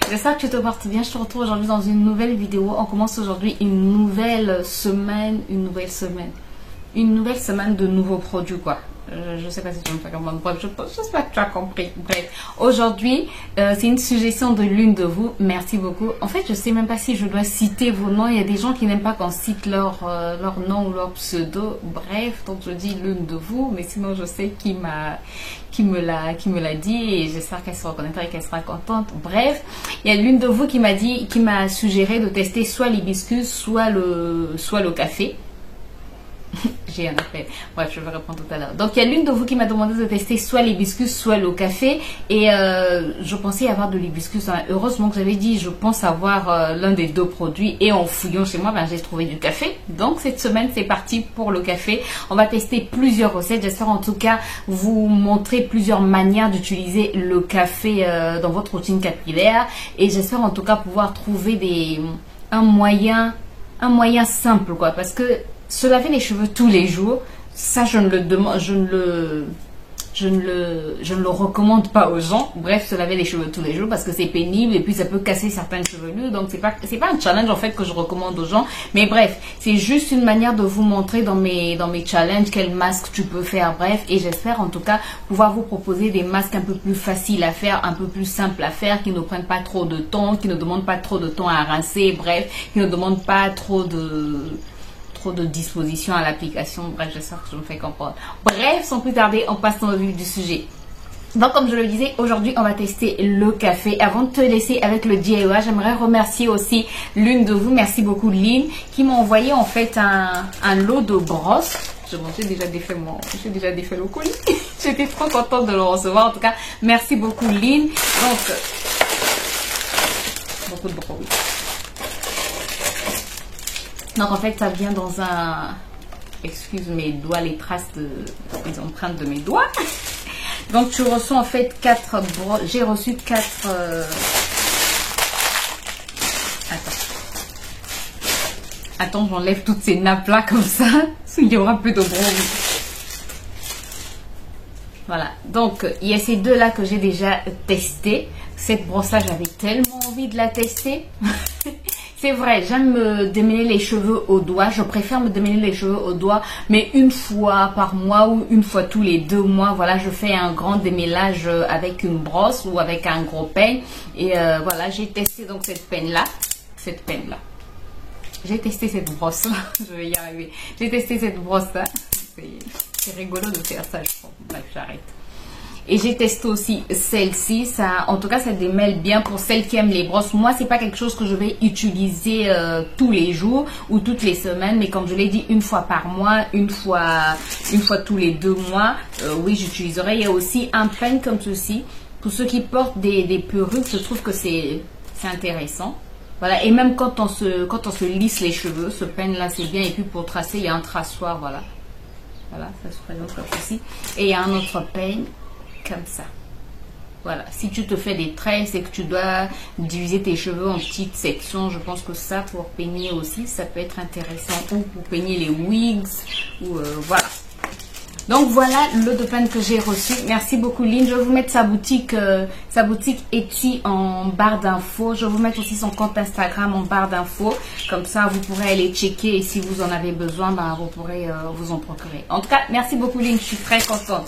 J'espère que tu te portes bien. Je te retrouve aujourd'hui dans une nouvelle vidéo. On commence aujourd'hui une nouvelle semaine, une nouvelle semaine de nouveaux produits, quoi. Je sais pas si tu me fais comprendre. Bref, j'espère que tu as compris. Bref, aujourd'hui, c'est une suggestion de l'une de vous. Merci beaucoup. En fait, je sais même pas si je dois citer vos noms. Il y a des gens qui n'aiment pas qu'on cite leur nom ou leur pseudo. Bref, donc je dis l'une de vous, mais sinon je sais qui me l'a dit et j'espère qu'elle se reconnaîtra et qu'elle sera contente. Bref, il y a l'une de vous qui m'a suggéré de tester soit l'hibiscus, soit le café. J'ai un appel. Bref, je vais répondre tout à l'heure. Donc, il y a l'une de vous qui m'a demandé de tester soit l'hibiscus, soit le café. Et je pensais avoir de l'hibiscus. Hein. Heureusement que j'avais dit, je pense avoir l'un des deux produits. Et en fouillant chez moi, ben, j'ai trouvé du café. Donc, cette semaine, c'est parti pour le café. On va tester plusieurs recettes. J'espère en tout cas vous montrer plusieurs manières d'utiliser le café dans votre routine capillaire. Et j'espère en tout cas pouvoir trouver un moyen simple, quoi. Parce que se laver les cheveux tous les jours, ça je ne le recommande pas aux gens. Bref, se laver les cheveux tous les jours parce que c'est pénible et puis ça peut casser certaines chevelures. Donc c'est pas un challenge en fait que je recommande aux gens. Mais bref, c'est juste une manière de vous montrer dans mes challenges quel masque tu peux faire. Bref, et j'espère en tout cas pouvoir vous proposer des masques un peu plus faciles à faire, un peu plus simples à faire, qui ne prennent pas trop de temps, qui ne demandent pas trop de temps à rincer. Bref, qui ne demandent pas trop de dispositions à l'application. Bref, j'espère que je me fais comprendre. Bref, sans plus tarder, on passe dans le vif du sujet. Donc, comme je le disais, aujourd'hui, on va tester le café. Avant de te laisser avec le DIY, j'aimerais remercier aussi l'une de vous. Merci beaucoup, Lynn, qui m'a envoyé en fait un lot de brosses. J'ai déjà défait le colis. J'étais trop contente de le recevoir. En tout cas, merci beaucoup, Lynn. Donc, beaucoup de brocolis. Donc en fait ça vient dans un, excuse mes doigts, les traces les empreintes de mes doigts. Donc tu reçois en fait 4 brosses, j'ai reçu 4 attends, j'enlève toutes ces nappes là comme ça, il y aura plus de brosse. Voilà, donc il y a ces deux là que j'ai déjà testé. Cette brosse là, j'avais tellement envie de la tester. C'est vrai, j'aime me démêler les cheveux au doigt. Je préfère me démêler les cheveux au doigt, mais une fois par mois ou une fois tous les 2 mois. Voilà, je fais un grand démêlage avec une brosse ou avec un gros peigne. Et voilà, j'ai testé donc cette peigne là. J'ai testé cette brosse là. Je vais y arriver. J'ai testé cette brosse là. C'est rigolo de faire ça, je crois. Bref, j'arrête. Et j'ai testé aussi celle-ci. En tout cas, ça démêle bien pour celles qui aiment les brosses. Moi, c'est pas quelque chose que je vais utiliser tous les jours ou toutes les semaines. Mais comme je l'ai dit, une fois par mois, une fois tous les 2 mois, oui, j'utiliserai. Il y a aussi un peigne comme ceci. Pour ceux qui portent des perruques, je trouve que c'est intéressant. Voilà. Et même quand on se lisse les cheveux, ce peigne-là, c'est bien. Et puis pour tracer, il y a un traçoir, voilà. Voilà, ça se présente comme ceci. Et il y a un autre peigne. Comme ça. Voilà. Si tu te fais des tresses et que tu dois diviser tes cheveux en petites sections, je pense que ça, pour peigner aussi, ça peut être intéressant. Ou pour peigner les wigs. Ou voilà. Donc voilà le de peigne que j'ai reçu. Merci beaucoup, Lynn. Je vais vous mettre sa boutique Etsy en barre d'infos. Je vais vous mettre aussi son compte Instagram en barre d'infos. Comme ça, vous pourrez aller checker et si vous en avez besoin, ben, vous pourrez vous en procurer. En tout cas, merci beaucoup, Lynn. Je suis très contente.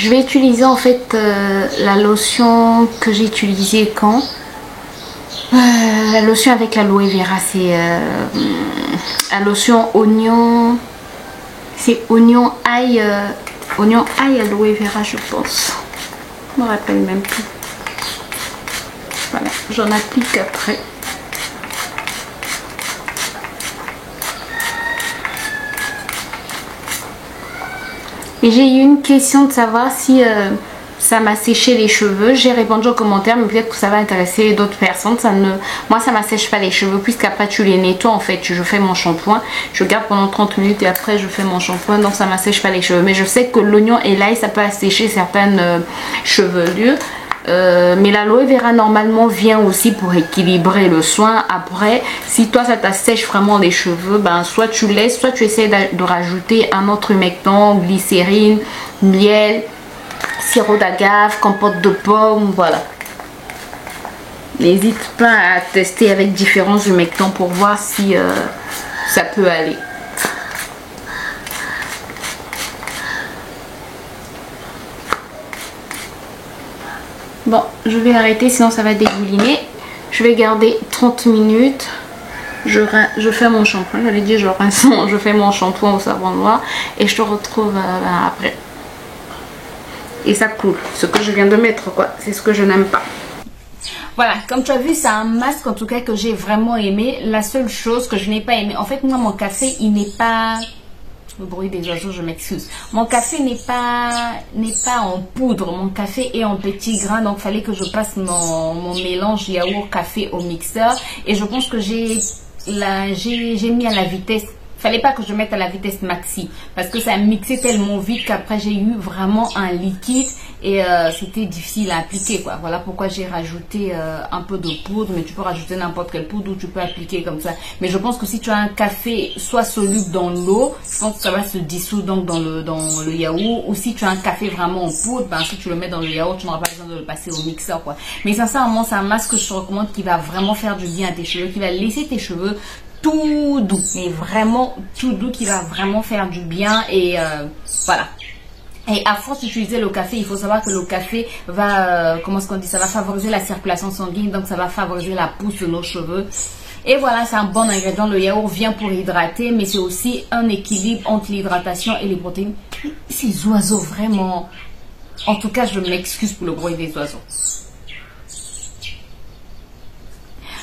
Je vais utiliser en fait la lotion que j'ai utilisée quand la lotion avec l'aloe vera, c'est la lotion oignon, c'est oignon ail aloe vera je pense, je me rappelle même plus. Voilà, j'en applique après. Et j'ai eu une question de savoir si ça m'a séché les cheveux. J'ai répondu aux commentaires, mais peut-être que ça va intéresser d'autres personnes. Moi, ça m'assèche pas les cheveux, puisqu'après tu les nettoies en fait. Je fais mon shampoing, je garde pendant 30 minutes et après je fais mon shampoing, donc ça m'assèche pas les cheveux. Mais je sais que l'oignon et l'ail, ça peut assécher certaines chevelures. Mais l'aloe vera normalement vient aussi pour équilibrer le soin. Après, si toi ça t'assèche vraiment les cheveux, ben soit tu laisses, soit tu essaies de rajouter un autre humectant, glycérine, miel, sirop d'agave, compote de pomme, voilà. N'hésite pas à tester avec différents humectants pour voir si ça peut aller. Bon, je vais arrêter sinon ça va dégouliner. Je vais garder 30 minutes. Je fais mon shampoing. J'allais dire je fais mon shampoing au savon noir et je te retrouve après. Et ça coule. Ce que je viens de mettre quoi, c'est ce que je n'aime pas. Voilà, comme tu as vu, c'est un masque en tout cas que j'ai vraiment aimé. La seule chose que je n'ai pas aimé, en fait moi mon café il n'est pas... Le bruit des oiseaux, je m'excuse. Mon café n'est pas en poudre. Mon café est en petits grains. Donc, il fallait que je passe mon mélange yaourt café au mixeur. Et je pense que j'ai mis à la vitesse. Fallait pas que je mette à la vitesse maxi. Parce que ça mixait tellement vite qu'après, j'ai eu vraiment un liquide. Et c'était difficile à appliquer, quoi. Voilà pourquoi j'ai rajouté un peu de poudre. Mais tu peux rajouter n'importe quelle poudre ou tu peux appliquer comme ça. Mais je pense que si tu as un café soit soluble dans l'eau, je pense que ça va se dissoudre donc dans le yaourt. Ou si tu as un café vraiment en poudre, ben, si tu le mets dans le yaourt, tu n'auras pas besoin de le passer au mixeur, quoi. Mais sincèrement, c'est un masque que je te recommande qui va vraiment faire du bien à tes cheveux, qui va laisser tes cheveux tout doux, mais vraiment tout doux, qui va vraiment faire du bien. Et voilà. Et à force d'utiliser le café, il faut savoir que le café va, comment est-ce qu'on dit, ça va favoriser la circulation sanguine, donc ça va favoriser la pousse de nos cheveux. Et voilà, c'est un bon ingrédient. Le yaourt vient pour hydrater, mais c'est aussi un équilibre entre l'hydratation et les protéines. Ces oiseaux, vraiment. En tout cas, je m'excuse pour le bruit des oiseaux.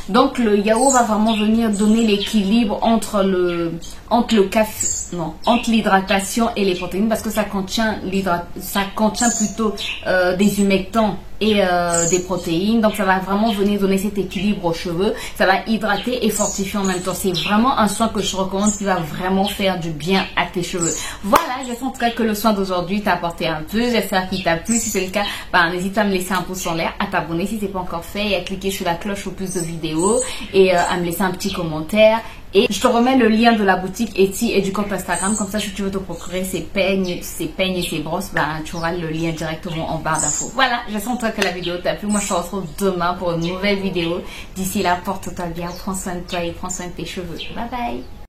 Donc le yaourt va vraiment venir donner l'équilibre entre l'hydratation et les protéines, parce que ça contient plutôt des humectants et des protéines. Donc ça va vraiment venir donner cet équilibre aux cheveux. Ça va hydrater et fortifier en même temps. C'est vraiment un soin que je recommande qui va vraiment faire du bien à tes cheveux. Voilà, j'espère en tout cas que le soin d'aujourd'hui t'a apporté un peu. J'espère qu'il t'a plu. Si c'est le cas, n'hésite pas à me laisser un pouce en l'air, à t'abonner si ce n'est pas encore fait et à cliquer sur la cloche pour plus de vidéos et à me laisser un petit commentaire. Et je te remets le lien de la boutique Etsy et du compte Instagram. Comme ça, si tu veux te procurer ces peignes et ces brosses, tu auras le lien directement en barre d'infos. Voilà, j'espère en tout cas que la vidéo t'a plu. Moi, je te retrouve demain pour une nouvelle vidéo. D'ici là, porte-toi bien, prends soin de toi et prends soin de tes cheveux. Bye bye.